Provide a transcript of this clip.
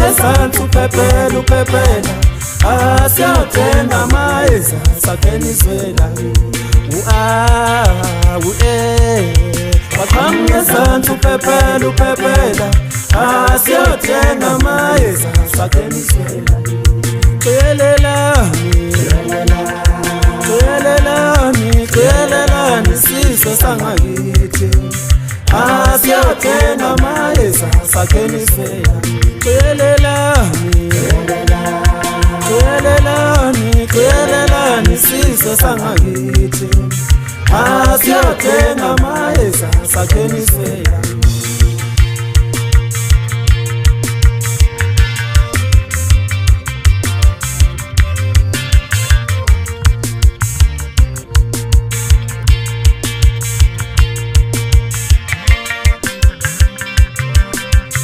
ngezantsi uphephela uphephela asiyothenga amayeza sakhenizwela waqhamuka ngezantsi uphephela uphephela asiyothenga amayeza sakhenizwela Qelelani sizwe sangakithi asiyothenga amayeza sakhenizwela Qelelani sizwe sangakithi asiyothenga amayeza sakhenizwela